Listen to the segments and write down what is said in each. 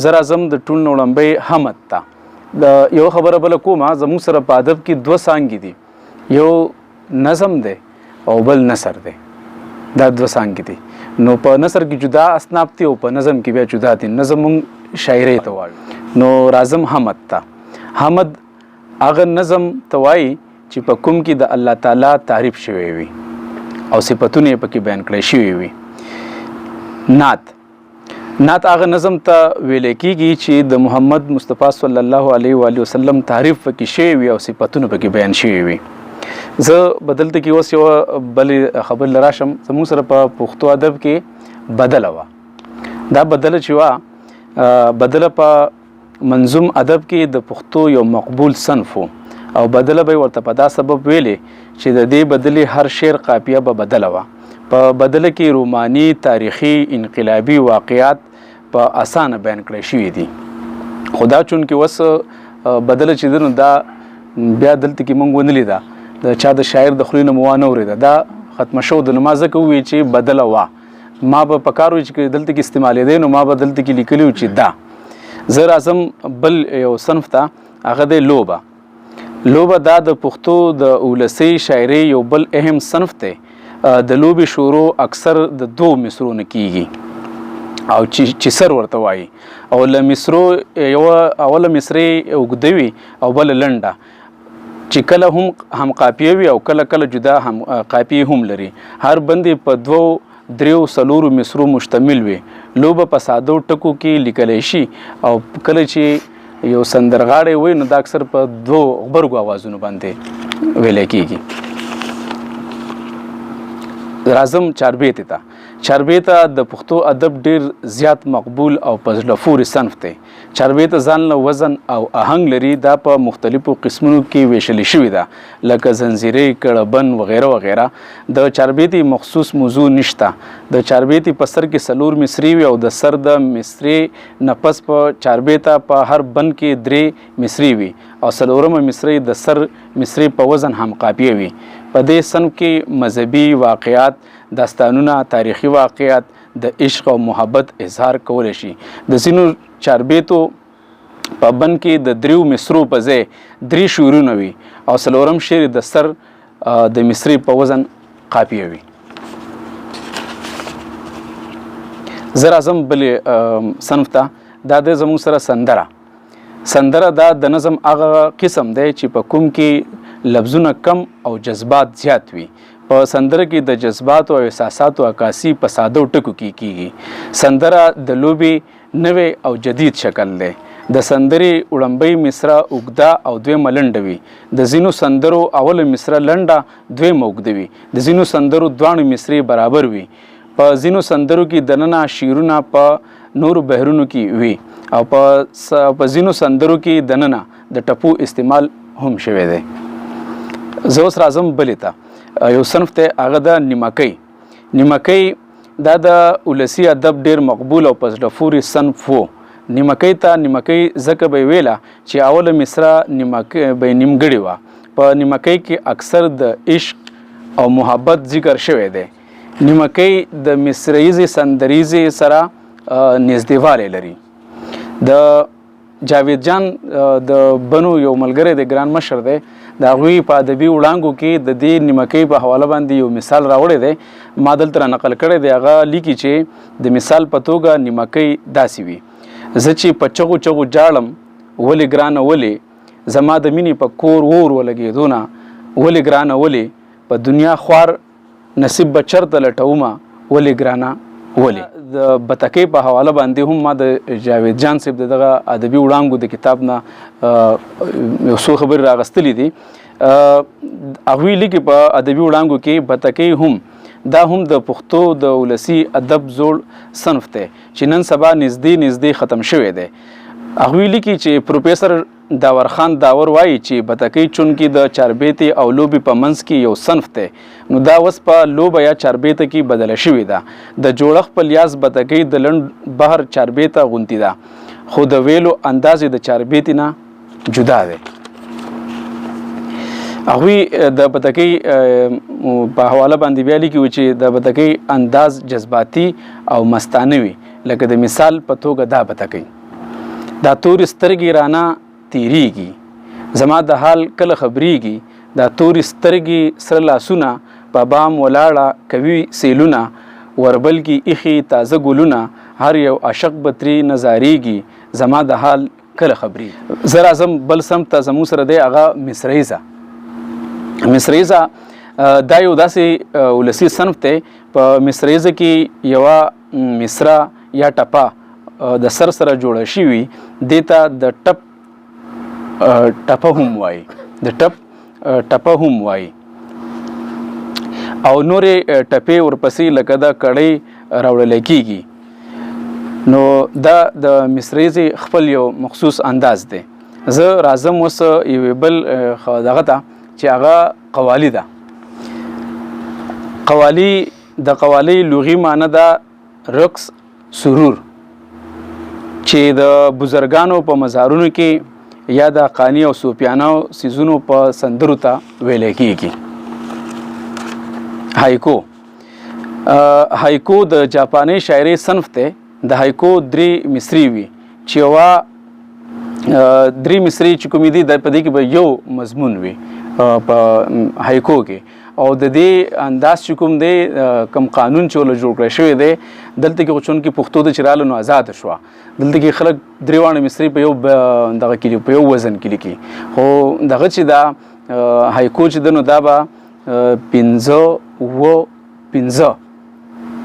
زه راځم د ټول نه وړاندې حمد ته. د یو خبره بله کومه، زموږ سره په ادب کې دوه څانګې دي، یو نظم دی او بل نثر دی. دا دوه څانګې دي. نو په نثر کې جدا اصناف دي او په نظم کې بیا جدا دي. نظم مونږ شاعرۍ ته وایو. نو راځم حمد ته. حمد هغه نظم ته وایي چې په کوم کې د الله تعالی تعریف شوی وي او صفتونه یې پکې بیان کړی شوي وي. نعت هغه نظم ته ویل کېږي چې د محمد مصطفی صلی الله علیه و آله وسلم تعریف پکې شوی وي او صفتونه پکې بیان شوي وي. زه بدلته کې اوس یو بلې خبرې له راشم. زموږ سره په پښتو ادب کې بدله وه. دا بدله چې وه، بدله په منظوم ادب کې د پښتو یو مقبول صنف و او بدله به ورته په دا سبب ویلې چې د دې بدلې هر شعر قافیه به بدله وه. په بدله کې روماني، تاریخي، انقلابي واقعات په اسانه بیان کړی شوي دي. خو دا چونکې اوس بدله چې ده نو دا بیا دلته کې موږ ونه لیده، د چا د شاعر د خولې نه مو وانه اورېده، دا ختمه شو ده. نو ما ځکه وویل چې بدله وه، ما به په کار وي چې دلته کې استعمالېدی نو ما به دلته کې لیکلي و چې دا. زه راځم بل یو صنف ته، هغه دی لوبه. لوبه دا د پښتو د اولسۍ شاعرۍ یو بل اهم صنف دی. د لوبې شروع اکثر د دوو مصرو نه کیږي او چې سر ورته وایي، او له مصرو یوه اوله مصرې اوږده وي او بله لنډه، چې کله هم قافیه وي او کله کله جدا هم قافیې هم لري. هر بند په 2، 3، 4 مصرو مشتمل وي. لوبه په ساده ټکو کې لیکلی شي او کله چې یو سندرغاړی وي نو دا اکثر په 2 غبرګو اوازونو باندې ویلی کېږي. راځم چاربیتې ته. چاربیته د پښتو ادب ډیر زیات مقبول او په زړه پورې صنف دی. چاربیته ځان له وزن او آهنګ لري. دا په مختلفو قسمونو کې ویشلې شوې ده، لکه زنځیرې، کړبن وغیره وغیره. د چاربیتې مخصوص موضوع نشته. د چاربیتې په سر کې 4 مصرې وي او د سر د مصرې نه پس په چاربیته په هر بند کې 3 مصرې وي او 4مه مصرې د سر مصرې په وزن هم قافیه وي. په دې صنف کې مذهبي واقعات، داستانونه، تاریخي واقعات، د عشق او محبت اظهار کولی شي. د ځینو چاربیتو په بند کې د 3 مصرو په ځای 3 شعرونه وي او 4م شعر د سر د مصرې په وزن قافیه وي. زه راځم بلې صنف ته. دا د زموږ سره سندره. سندره دا د نظم هغه قسم دی چې په کوم کې لفظونه کم او جذبات زیات وي. په سندره کې د جذباتو او احساساتو عکاسي په ساده ټکو کې کیږي. سندره د لوبې نوې او جدید شکل دی. د سندرې وړاندې مصره اوږده او 2مه لنډه وي. د ځینو سندرو اوله مصره لنډه، 2مه اوږده وي. د ځینو سندرو 2 مصرې برابر وي. په ځینو سندرو کې دننه شعرونه په نورو بهرونو کې وي او په ځینو سندرو کې دننه د ټپو استعمال هم شوی دی. زه اوس راځم بلې ته. یو صنف دی، هغه د نیمکۍ. نیمکۍ دا د ولسي ادب ډیر مقبول او په زړه پورې صنف و. نیمکۍ ته نیمکۍ ځکه به یې ویله چې اوله مصره نیمکۍ به یې نیمګړې وه. په نیمکۍ کې اکثر د عشق او محبت ذکر شوی دی. نیمکۍ د مصریزې سندریزې سره نږدېوالی لري. د جاوید جان د بنو یو ملګری دی، ګران مشر دی، د هغوی په ادبي وړانګو کې د دې نیمکۍ په حواله باندې یو مثال راوړی دی. ما دلته را نقل کړی دی. هغه لیکي چې د مثال په توګه نیمکۍ داسې وي: زه چې په چغو چغو جاړم ولې ګرانه ولې، زما د مینې په کور اور ولګېدونه ولې ګرانه ولې، په دنیا خوار نصیب به چرته لټومه ولې ګرانه ولې. د بتکۍ په حواله باندې هم ما د جاوید جان صاحب دغه ادبي وړانګو د کتاب نه یو څو خبرې راغستلې دي. هغوی لیکي په ادبي وړانګو کې بتکۍ هم دا هم د پښتو د ولسي ادب زوړ صنف دی چې نن سبا نږدې ختم شوی دی. هغوی لیکي چې پروفیسر داور خان داور وایي چې بتکۍ چونکې د چاربیتې او لوبې په منځ کې یو صنف دی، نو دا اوس په لوبه یا چاربیته کې بدله شوې ده. د جوړښت په لیاز بتکۍ د لنډ بهر چاربیته غوندې ده، خو د ویلو انداز د چاربیتې نه جدا دی. هغوی د بتکۍ په حواله باندې بیا لیکي چې د بتکۍ انداز جذباتي او مستانه وي، لکه د مثال په توګه دا بتکۍ. دا تورې سترګې رانه تیریږي زما د حال کله خبریږي دا تورې سترګې سره لاسونه په بام ولاړه کوي سیلونه وربلګي ایخي تازه ګلونه هر یو عاشق به ترې نظاریږي زما د حال کله خبري زه راځم بل سمت ته زموږ سره دی هغه مصریزه دا یو داسې ولسي صنف دی په مصریزه کې یوه مصره یا ټپه د سر سره جوړه شوي دې ته د ټپه هم وایي ټپه هم وایي او نورې ټپې ورپسې لکه د کړۍ راوړل کېږي نو دا د مصریزې خپل یو مخصوص انداز دی زه راځم اوس یو بل دغه ته چې هغه قوالی ده د قوالی لغوي معنی ده رقص سرور چې د بزرګانو په مزارونو کې یا د قانی او صوفیانو سیزونو په سندرو ته ویل کېږي هایکو د جاپاني شاعري صنف دی د هایکو درې مصري وي چې یوه درې مصري چې کومې دي په دې کې به یو مضمون وي په هایکو کې او د دې انداز چې کوم دی کم قانون چې ول جوړ کړی شوی دی دلته کې چون کې پښتو د چراله نو آزاد شو دلته کې خلک درې وانه مصري په یو دغه کې په یو وزن کې لیکي خو دغه چې دا هایکو چې دنو دا به 15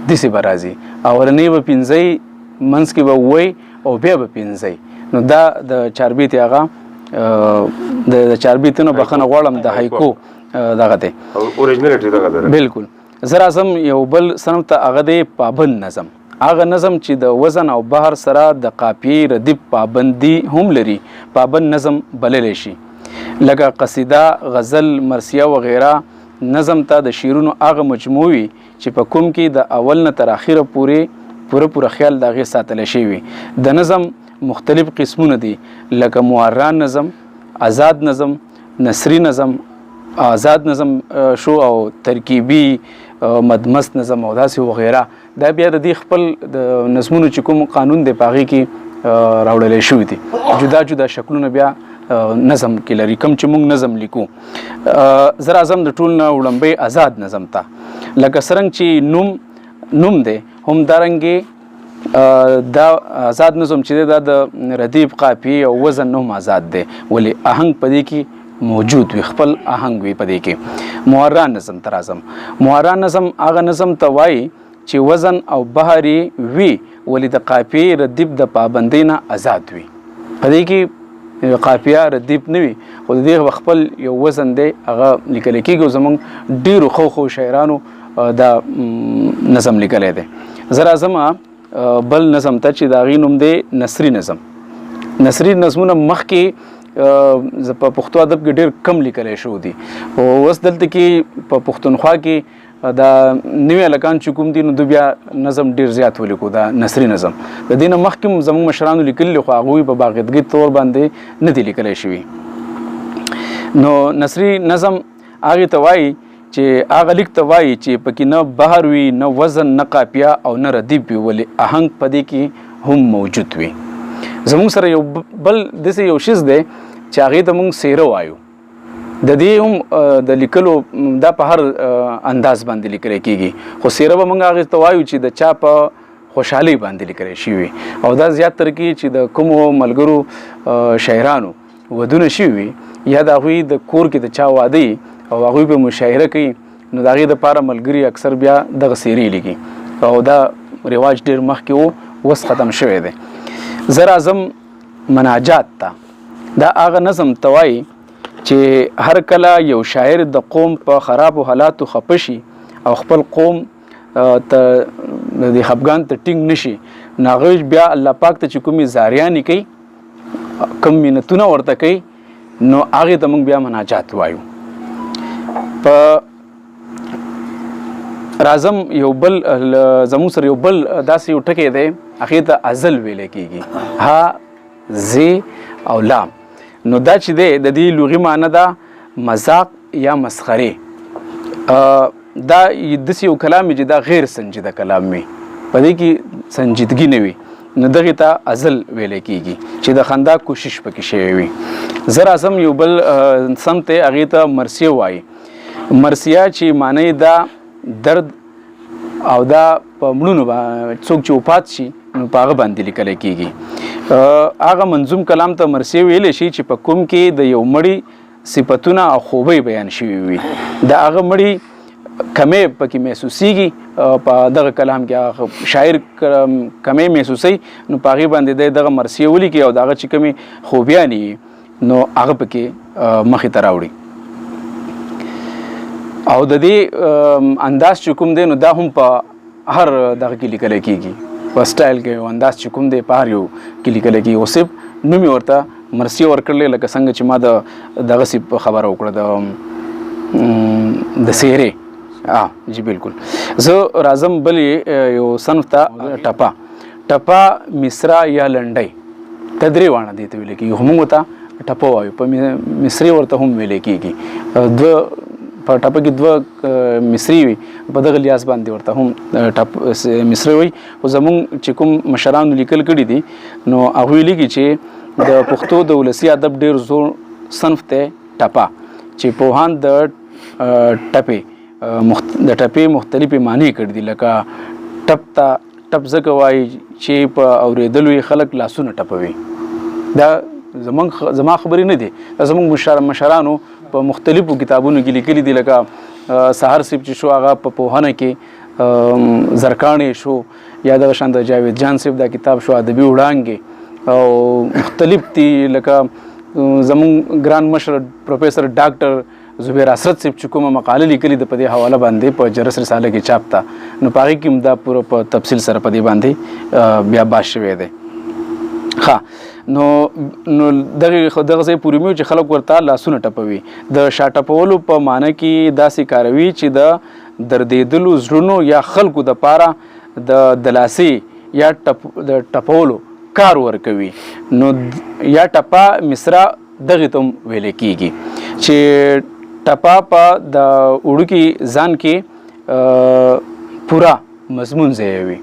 دسی به راځي اولنی به 15 منځ کې به وای او بیا به 15 نو دا د چاربیت هغه د چاربیتونو بخنه غواړم د هایکو دغه دی اوریجنالټی دغه ده بالکل زه راځم یو بل صنف ته هغه دی پابند نظم هغه نظم چې د وزن او بحر سره د قافیې ردیف پابندي هم لري پابند نظم بللی شي لکه قصیده غزل مرثیه وغیره نظم ته د شعرونو هغه مجموعي چې په کوم کې د اول نه تر اخره پوره خیال د هغې ساتلی شوي د نظم مختلف قسمونه دي لکه معران نظم آزاد نظم نثري نظم آزاد نظم شو او ترکیبي مدمست نظم او داسې وغیره دا بیا د دې خپل د نظمونو چې کوم قانون دی په هغې کې راوړلی شوي دي جدا شکلونه بیا نظم کې لري کوم چې موږ نظم لیکو زه راځم د ټول نه وړاندې آزاد نظم ته لکه څرنګه چې نوم دی هم دارنګې دا آزاد نظم چې دی دا د ردیف قافیې او وزن هم آزاد دی ولې آهنګ په دې کې موجود وي خپل آهنګ وي په دې کې معران نظم ته راځم معران نظم هغه نظم ته وایي چې وزن او بحر وي ولې د قافیې ردیف د پابندۍ نه آزاد وي په دې کې قافیه ردیف نه وي خو د دې خپل یو وزن دی هغه لیکل کېږي زموږ ډېرو خو شاعرانو دا نظم لیکلی دی زه راځم بل نظم ته چې د هغې نوم دی نثري نظم نثري نظمونه مخکې په پښتو ادب کې ډېر کم لیکلی شوي دي خو اوس دلته کې په پښتونخوا کې دا نوي هلکان چې کوم دي نو دوی بیا نظم ډېر زیات ولیکو دا نثري نظم د دې نه مخکې زموږ مشرانو لیکلي خو هغوی په باقاعدګۍ طور باندې نه دي لیکلی شوي نو نثري نظم هغې ته وایي چې هغه لیک ته وایي چې پکې نه بحر وي نه وزن نه قافیه او نه ردیف وي ولې آهنګ په دې کې هم موجود وي زموږ سره یو بل داسې یو شیز دی چې هغې ته موږ سیره وایو د دې هم د لیکلو دا په هر انداز باندې لیکلی کېږي خو سیره به موږ هغې ته وایو چې د چا په خوشحالۍ باندې لیکلی شوي او دا زیات تر کې چې د کومو ملګرو شاعرانو ودونه شوي یا د هغوی د کور کې د چا واده او هغوی په مشاعره کوي نو د هغې دپاره ملګري اکثر بیا دغه سیرې لیکي او دا رواج ډېر مخکې و اوس ختم شوی دی زه راځم مناجات ته دا هغه نظم ته وایي چې هر کله یو شاعر د قوم په خرابو حالاتو خفه شي او خپل قوم ته د خفګان ته ټینګ نشي نو هغوی بیا الله پاک ته چې کومې زاریانې کوي کوم منتونه ورته کوي نو هغې ته موږ بیا مناجات وایو په راځم یو بل زموږ سره یو بل داسې یو ټکی دی هغې ته ازل ویلی کېږي ها زی او لام نو دا چې دی د دې لغوي معنی ده مذاق یا مسخرې دا داسې یو کلام چې دا غیر سنجیده کلام وي په دې کې سنجیدګي نه وي نو دغې ته ازل ویلی کېږي چې د خندا کوشش پکې شوی وي. زه راځم یو بل سمت دی هغې ته مرثیه وایي. مرثیه چې معنی دا درد او دا په مړونو څوک چې وفات شي نو په هغه باندې لیکلی کېږي. هغه منظوم کلام ته مرثیه ویلی شي چې په کوم کې د یو مړي صفتونه او خوبۍ بیان شوي وي. د هغه مړي کمی پکې محسوسیږي په دغه کلام کې هغه شاعر کمی محسوسوي نو په هغې باندې دی دغه مرثیه ولیکي او د هغه چې کومې خوبیانې نو هغه پکې مخې ته راوړي. او د دې انداز چې کوم دی نو دا هم په هر دغه کې لیکلی کېږي په سټایل کې یو انداز چې کوم دی په هر یو کې لیکلی کېږي. خو صرف نوم یې ورته مرثیه ورکړلی لکه څنګه چې ما دغسې خبره وکړه د څهرې. جی بالکل. زه راځم بل یو صنف ته ټپه مصرا یا لنډۍ ته درې واڼه دې ته ویلی کېږي. خو موږ ته ټپه وایو په مصري ورته هم ویلی کېږي. په ټپه کې دوه مصري وي په دغه لیاس باندې ورته هم مصري وي. خو زمونږ چې کوم مشرانو لیکل کړي دي نو هغوی لیکي چې د پښتو د ولسي ادب ډېر زوړ صنف دی ټپه چې پوهان د ټپې مختلفې معنی کړي دي. لکه ټپ ته ټپ ځکه وایي چې په اورېدلو یې خلک لاسونه ټپوي. دا زما خبرې نه دي، دا زموږ مشرانو په مختلفو کتابونو کې لیکلي دي. لکه سهار صاحب چې شو هغه په پوهنه کې زرکاڼې شو، یا دغه شان د جاوید جان صاحب دا کتاب شو ادبي وړانګې، او مختلف دي. لکه زموږ ګران مشر پروفیسر ډاکټر زبیر اسرت صاحب چې کومه مقاله لیکلي ده په دې حواله باندې په جرس رساله کې چاپ ته، نو په هغې کې هم دا پوره په تفصیل سره په دې باندې بیا باس شوی دی. ښه، نو دغه ځای پورې مې چې خلک ورته لاسونه ټپوي. د شا ټپولو په معنی کې داسې کاروي چې د دردېدلو زړونو یا خلکو دپاره د دلاسې یا د ټپولو کار ورکوي. نو یا ټپه مصرا دغې ته هم ویلی کېږي چې ټپه په د وړوکي ځان کې پوره مضمون ځایوي.